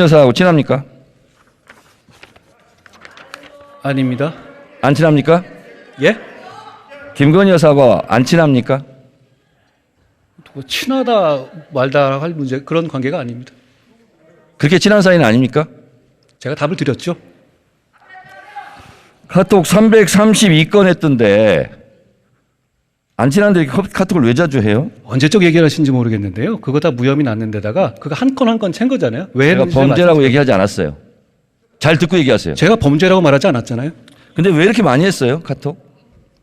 여사하고 친합니까? 아닙니다. 안 친합니까? 예? 김건희 여사하고 안 친합니까? 뭐 친하다 말다 할 문제 그런 관계가 아닙니다. 그렇게 친한 사이는 아닙니까? 제가 답을 드렸죠. 카톡 332건 했던데 안 친한데 이렇게 카톡을 왜 자주 해요? 언제적 얘기를 하신지 모르겠는데요. 그거 다 무혐의 났는 데다가 그거 한 건 한 건 챈 거잖아요. 왜 제가 했는지 범죄라고 얘기하지 않았어요. 잘 듣고 얘기하세요. 제가 범죄라고 말하지 않았잖아요. 근데 왜 이렇게 많이 했어요? 카톡?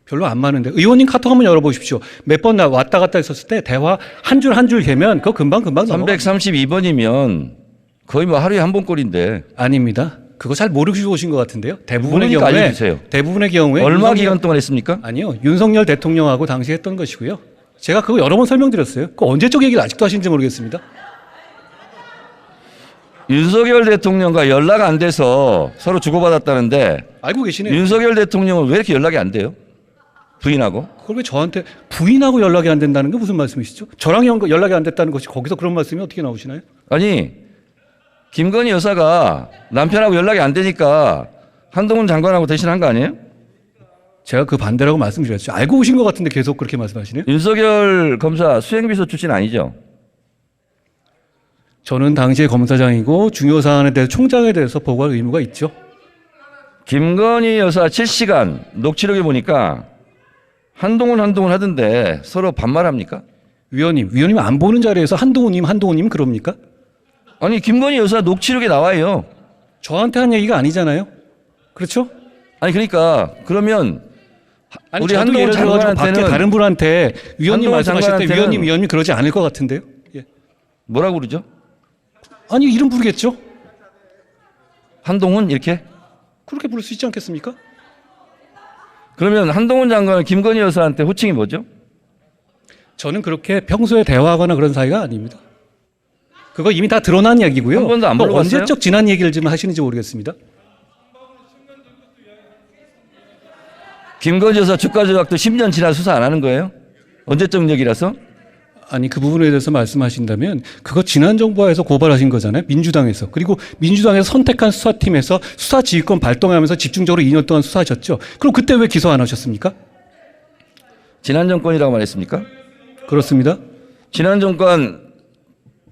별로 안 많은데. 의원님 카톡 한번 열어보십시오. 몇 번 왔다 갔다 했었을 때 대화 한 줄 한 줄 개면 그거 금방 넘어가. 332번이면 거의 뭐 하루에 한 번 꼴인데 아닙니다. 그거 잘 모르시고 오신 것 같은데요. 대부분의 모르니까 경우에 알려주세요. 대부분의 경우에 얼마 기간 동안 했습니까? 아니요. 윤석열 대통령하고 당시 했던 것이고요. 제가 그거 여러 번 설명드렸어요. 그 언제적 얘기를 아직도 하시는지 모르겠습니다. 윤석열 대통령과 연락 안 돼서 서로 주고받았다는데 알고 계시네요. 윤석열 대통령은 왜 이렇게 연락이 안 돼요? 부인하고? 그걸 왜 저한테 부인하고 연락이 안 된다는 게 무슨 말씀이시죠? 저랑 연락이 안 됐다는 것이 거기서 그런 말씀이 어떻게 나오시나요? 아니 김건희 여사가 남편하고 연락이 안 되니까 한동훈 장관하고 대신한 거 아니에요? 제가 그 반대라고 말씀드렸죠. 알고 오신 것 같은데 계속 그렇게 말씀하시네요. 윤석열 검사 수행비서 출신 아니죠? 저는 당시에 검사장이고 중요 사안에 대해서 총장에 대해서 보고할 의무가 있죠. 김건희 여사 7시간 녹취록에 보니까 한동훈 하던데 서로 반말합니까? 위원님 안 보는 자리에서 한동훈님 그럽니까? 아니 김건희 여사 녹취록에 나와요. 저한테 한 얘기가 아니잖아요. 그렇죠? 아니 그러니까 그러면 아니, 우리 저도 한동훈 예를 들어 밖에 장관한테는 다른 분한테 위원님 한동훈 말씀하실 때 장관한테는 위원님 그러지 않을 것 같은데요. 예. 뭐라고 그러죠? 아니 이름 부르겠죠. 한동훈 이렇게? 그렇게 부를 수 있지 않겠습니까? 그러면 한동훈 장관은 김건희 여사한테 호칭이 뭐죠? 저는 그렇게 평소에 대화하거나 그런 사이가 아닙니다. 그거 이미 다 드러난 얘기고요. 한 번도 안 그거 물어봤어요? 언제적 지난 얘기를 좀 하시는지 모르겠습니다. 김건희 여사 주가 조작도 10년 지나 수사 안 하는 거예요? 언제적 얘기라서? 아니 그 부분에 대해서 말씀하신다면 그거 지난 정부에서 고발하신 거잖아요. 민주당에서. 그리고 민주당에서 선택한 수사팀에서 수사지휘권 발동하면서 집중적으로 2년 동안 수사하셨죠. 그럼 그때 왜 기소 안 하셨습니까? 지난 정권이라고 말했습니까? 그렇습니다. 지난 정권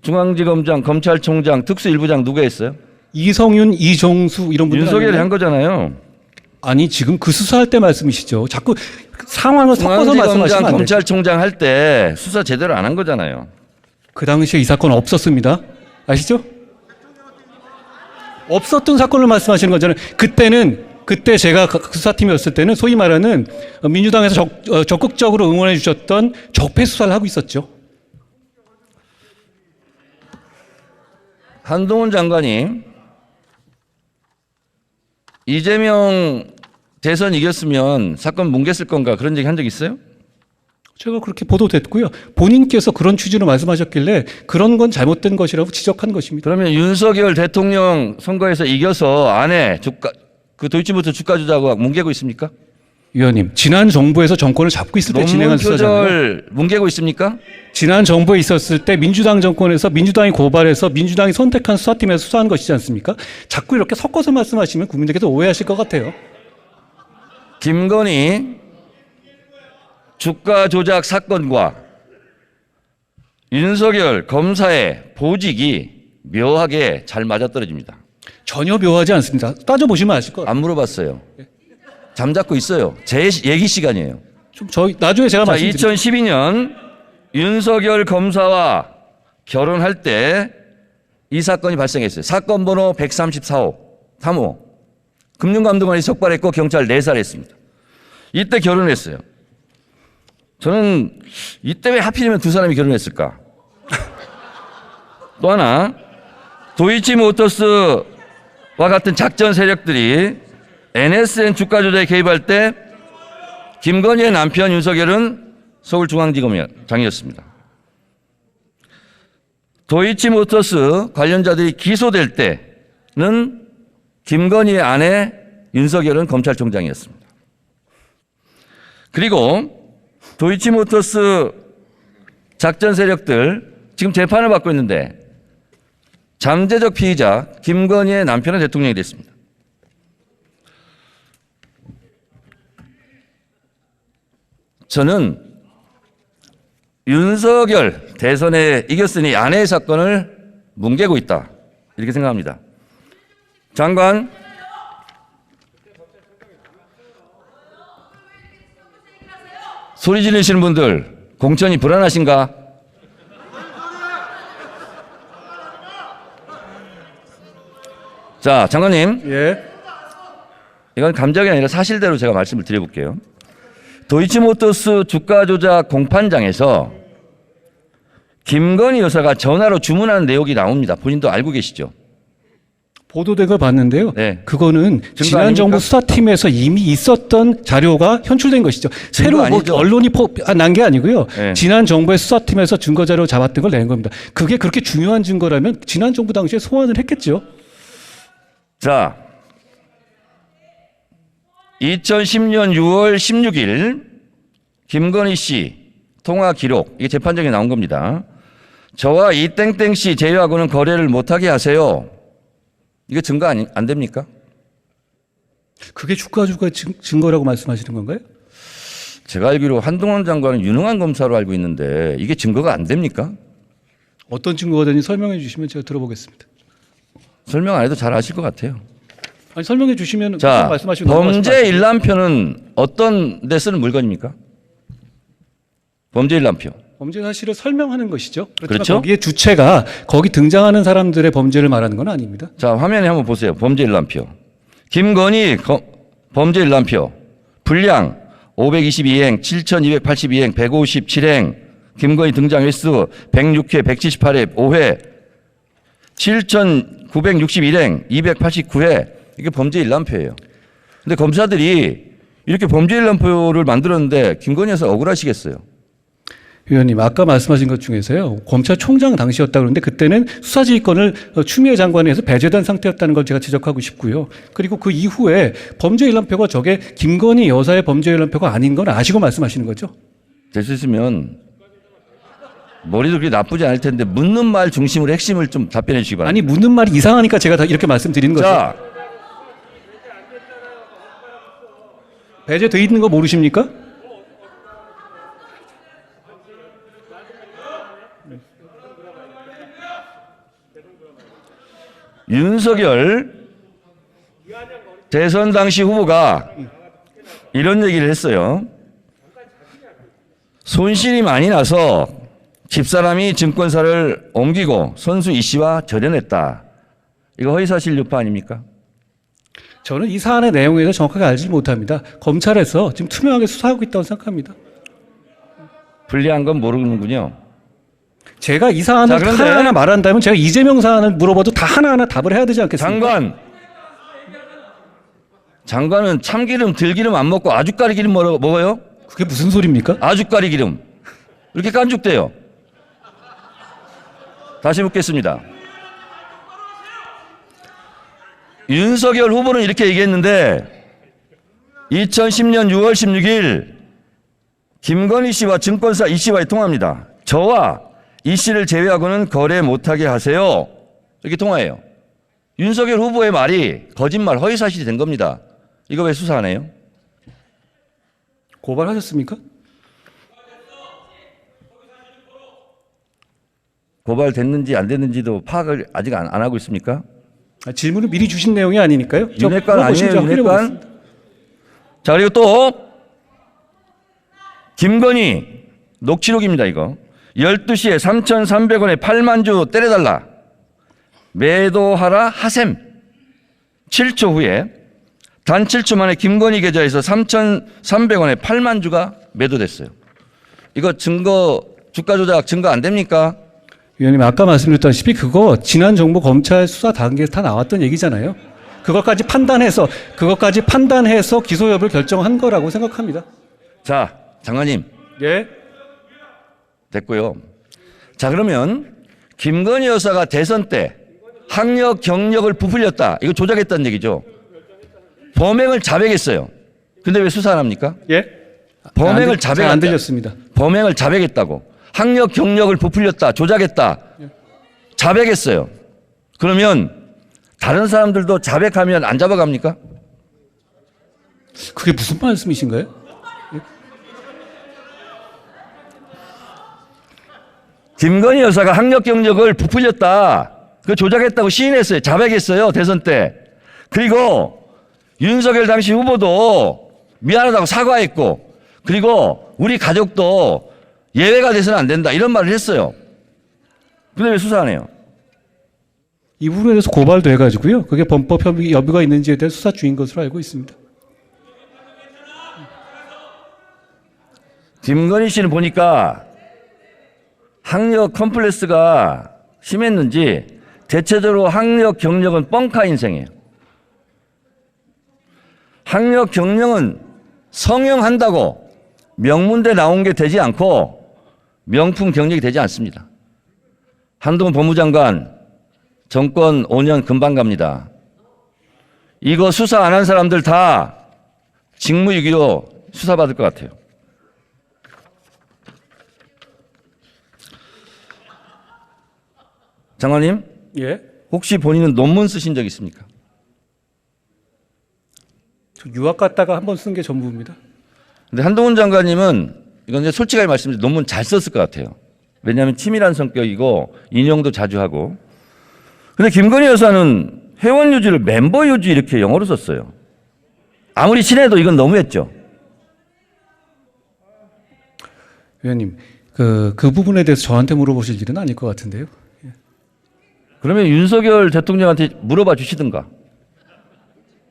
중앙지검장, 검찰총장, 특수일부장 누가 했어요? 이성윤, 이종수 이런 분들 윤석열이 아니었나요? 한 거잖아요. 아니 지금 그 수사할 때 말씀이시죠. 자꾸 상황을 섞어서 말씀하시면 중앙지검장, 안 돼요. 검찰총장 할 때 수사 제대로 안 한 거잖아요. 그 당시에 이 사건 없었습니다. 아시죠? 없었던 사건을 말씀하시는 거잖아요. 그때 제가 그 수사팀이었을 때는 소위 말하는 민주당에서 적극적으로 응원해 주셨던 적폐 수사를 하고 있었죠. 한동훈 장관이 이재명 대선 이겼으면 사건 뭉갰을 건가 그런 얘기 한 적 있어요? 제가 그렇게 보도됐고요. 본인께서 그런 취지로 말씀하셨길래 그런 건 잘못된 것이라고 지적한 것입니다. 그러면 윤석열 대통령 선거에서 이겨서 안에 그 도이치모터 주가 조작하고 뭉개고 있습니까? 위원님, 지난 정부에서 정권을 잡고 있을 때 논문 진행한 수사잖아요. 표절 뭉개고 있습니까? 지난 정부에 있었을 때 민주당 정권에서 민주당이 고발해서 민주당이 선택한 수사팀에서 수사한 것이지 않습니까? 자꾸 이렇게 섞어서 말씀하시면 국민들께서 오해하실 것 같아요. 김건희 주가 조작 사건과 윤석열 검사의 보직이 묘하게 잘 맞아떨어집니다. 전혀 묘하지 않습니다. 따져보시면 아실 것 같아요. 안 물어봤어요. 잠잡고 있어요. 제 얘기 시간이에요. 좀 나중에 제가 자, 말씀드릴게요. 2012년 윤석열 검사와 결혼할 때 이 사건이 발생했어요. 사건 번호 134호, 3호. 금융감독원이 적발했고 경찰 내살했습니다. 이때 결혼했어요. 저는 이때 왜 하필이면 두 사람이 결혼했을까? 또 하나, 도이치모터스와 같은 작전 세력들이 NSN 주가 조작에 개입할 때 김건희의 남편 윤석열은 서울중앙지검장이었습니다. 도이치모터스 관련자들이 기소될 때는 김건희의 아내 윤석열은 검찰총장이었습니다. 그리고 도이치모터스 작전 세력들 지금 재판을 받고 있는데 잠재적 피의자 김건희의 남편은 대통령이 됐습니다. 저는 윤석열 대선에 이겼으니 아내의 사건을 뭉개고 있다. 이렇게 생각합니다. 장관, 소리 지르시는 분들 공천이 불안하신가? 자, 장관님. 예. 이건 감정이 아니라 사실대로 제가 말씀을 드려볼게요. 도이치모터스 주가 조작 공판장에서 김건희 여사가 전화로 주문하는 내용이 나옵니다. 본인도 알고 계시죠? 보도된 걸 봤는데요. 네. 그거는 지난 아닙니까? 정부 수사팀에서 이미 있었던 자료가 현출된 것이죠. 새로 뭐 아니죠? 언론이 난 게 아니고요. 네. 지난 정부의 수사팀에서 증거 자료 잡았던 걸 낸 겁니다. 그게 그렇게 중요한 증거라면 지난 정부 당시에 소환을 했겠죠. 자, 2010년 6월 16일 김건희 씨 통화 기록, 이게 재판정에 나온 겁니다. 저와 이 땡땡 씨 제외하고는 거래를 못하게 하세요. 이게 증거 안 됩니까? 그게 주가 증거라고 말씀하시는 건가요? 제가 알기로 한동훈 장관은 유능한 검사로 알고 있는데 이게 증거가 안 됩니까? 어떤 증거가 되는지 설명해 주시면 제가 들어보겠습니다. 설명 안 해도 잘 아실 것 같아요. 아니, 설명해 주시면 자, 말씀하시고 범죄 일람표는 어떤 데 쓰는 물건입니까? 범죄 일람표. 범죄 사실을 설명하는 것이죠. 그렇지만 그렇죠? 거기에 주체가 거기 등장하는 사람들의 범죄를 말하는 건 아닙니다. 자, 화면에 한번 보세요. 범죄 일람표. 김건희 범죄 일람표. 분량 522행, 7282행, 157행. 김건희 등장 횟수 106회, 178회, 5회. 7961행, 289회. 이게 범죄 일람표예요. 근데 검사들이 이렇게 범죄 일람표를 만들었는데 김건희 여사 억울하시겠어요? 위원님, 아까 말씀하신 것 중에서요, 검찰총장 당시였다 그러는데 그때는 수사지휘권을 추미애 장관에 의해서 배제된 상태였다는 걸 제가 지적하고 싶고요. 그리고 그 이후에 범죄 일람표가 저게 김건희 여사의 범죄 일람표가 아닌 건 아시고 말씀하시는 거죠? 될 수 있으면 머리도 그렇게 나쁘지 않을 텐데 묻는 말 중심으로 핵심을 좀 답변해 주시기 바랍니다. 아니, 묻는 말이 이상하니까 제가 다 이렇게 말씀드리는 거죠. 자, 배제돼 있는 거 모르십니까? 윤석열 대선 당시 후보가 이런 얘기를 했어요. 손실이 많이 나서 집사람이 증권사를 옮기고 선수 이 씨와 절연했다. 이거 허위사실 유포 아닙니까? 저는 이 사안의 내용에 대해서 정확하게 알지 못합니다. 검찰에서 지금 투명하게 수사하고 있다고 생각합니다. 불리한 건 모르는군요. 제가 이 사안을 자, 그런데 하나하나 말한다면 제가 이재명 사안을 물어봐도 다 하나하나 답을 해야 되지 않겠습니까? 장관은 참기름, 들기름 안 먹고 아주까리 기름 먹어요? 그게 무슨 소리입니까? 아주까리 기름. 이렇게 깐죽대요. 다시 묻겠습니다. 윤석열 후보는 이렇게 얘기했는데 2010년 6월 16일 김건희 씨와 증권사 이 씨와의 통화입니다. 저와 이 씨를 제외하고는 거래 못하게 하세요. 이렇게 통화해요. 윤석열 후보의 말이 거짓말, 허위사실이 된 겁니다. 이거 왜 수사 안 해요? 고발하셨습니까? 고발됐는지 안 됐는지도 파악을 아직 안 하고 있습니까? 질문을 미리 주신 내용이 아니니까요. 윤핵관 아니에요, 윤핵관? 자, 그리고 또 김건희 녹취록입니다, 이거. 12시에 3,300원에 8만 주 때려달라. 매도하라 하셈. 7초 후에 단 7초 만에 김건희 계좌에서 3,300원에 8만 주가 매도됐어요. 이거 증거, 주가 조작 증거 안 됩니까? 위원님, 아까 말씀드렸다시피 그거 지난 정부 검찰 수사 단계에서 다 나왔던 얘기잖아요. 그것까지 판단해서 기소 여부를 결정한 거라고 생각합니다. 자, 장관님. 예. 됐고요. 자, 그러면 김건희 여사가 대선 때 학력 경력을 부풀렸다. 이거 조작했다는 얘기죠. 범행을 자백했어요. 근데 왜 수사 안 합니까? 예? 범행을 안 들렸습니다. 범행을 자백했다고. 학력 경력을 부풀렸다. 조작했다. 자백했어요. 그러면 다른 사람들도 자백하면 안 잡아갑니까? 그게 무슨 말씀이신가요? 김건희 여사가 학력 경력을 부풀렸다. 그 조작했다고 시인했어요. 자백했어요. 대선 때. 그리고 윤석열 당시 후보도 미안하다고 사과했고, 그리고 우리 가족도 예외가 돼서는 안 된다. 이런 말을 했어요. 근데 왜 수사 안 해요? 이 부분에 대해서 고발도 해가지고요. 그게 범법 여부가 있는지에 대해 수사 중인 것으로 알고 있습니다. 김건희 씨는 보니까 학력 컴플렉스가 심했는지 대체적으로 학력 경력은 뻥카 인생이에요. 학력 경력은 성형한다고 명문대 나온 게 되지 않고 명품 경력이 되지 않습니다. 한동훈 법무장관 정권 5년 금방 갑니다. 이거 수사 안 한 사람들 다 직무유기로 수사받을 것 같아요. 장관님, 예. 혹시 본인은 논문 쓰신 적 있습니까? 저 유학 갔다가 한 번 쓴 게 전부입니다. 근데 한동훈 장관님은 이건 이제 솔직하게 말씀드리면 논문 잘 썼을 것 같아요. 왜냐하면 치밀한 성격이고 인용도 자주 하고. 근데 김건희 여사는 회원 유지를 멤버 유지 이렇게 영어로 썼어요. 아무리 친해도 이건 너무했죠. 위원님, 그 부분에 대해서 저한테 물어보실 일은 아닐 것 같은데요. 그러면 윤석열 대통령한테 물어봐 주시든가.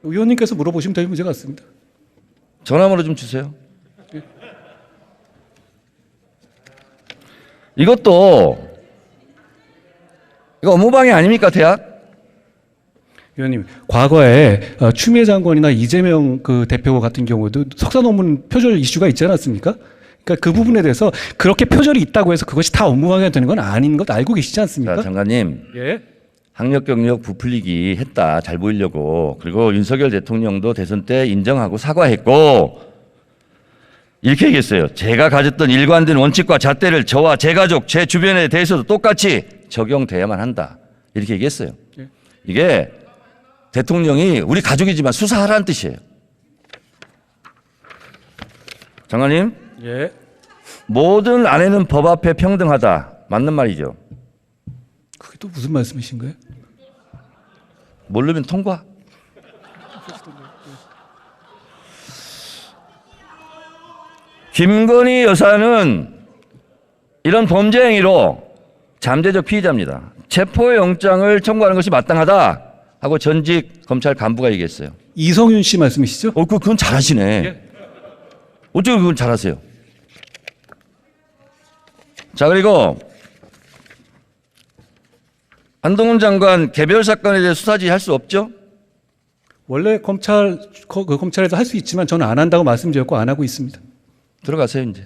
위원님께서 물어보시면 될 문제 같습니다. 전화번호 좀 주세요. 이것도 이거 업무방해 아닙니까, 대학? 위원님, 과거에 추미애 장관이나 이재명 그 대표 같은 경우도 석사 논문 표절 이슈가 있지 않았습니까? 그러니까 그 부분에 대해서 그렇게 표절이 있다고 해서 그것이 다 업무방해가 되는 건 아닌 것 알고 계시지 않습니까? 자, 장관님. 예. 학력 경력 부풀리기 했다. 잘 보이려고. 그리고 윤석열 대통령도 대선 때 인정하고 사과했고 이렇게 얘기했어요. 제가 가졌던 일관된 원칙과 잣대를 저와 제 가족, 제 주변에 대해서도 똑같이 적용돼야만 한다. 이렇게 얘기했어요. 예. 이게 대통령이 우리 가족이지만 수사하라는 뜻이에요. 장관님, 예. 모든 아내는 법 앞에 평등하다. 맞는 말이죠. 그게 또 무슨 말씀이신가요? 모르면 통과. 김건희 여사는 이런 범죄 행위로 잠재적 피의자입니다. 체포영장을 청구하는 것이 마땅하다 하고 전직 검찰 간부가 얘기했어요. 이성윤 씨 말씀이시죠? 그건 잘하시네. 예. 어떻게 그건 잘하세요? 자, 그리고 한동훈 장관 개별 사건에 대해 수사지 할 수 없죠? 원래 검찰에서 할 수 있지만 저는 안 한다고 말씀드렸고 안 하고 있습니다. 들어가세요, 이제.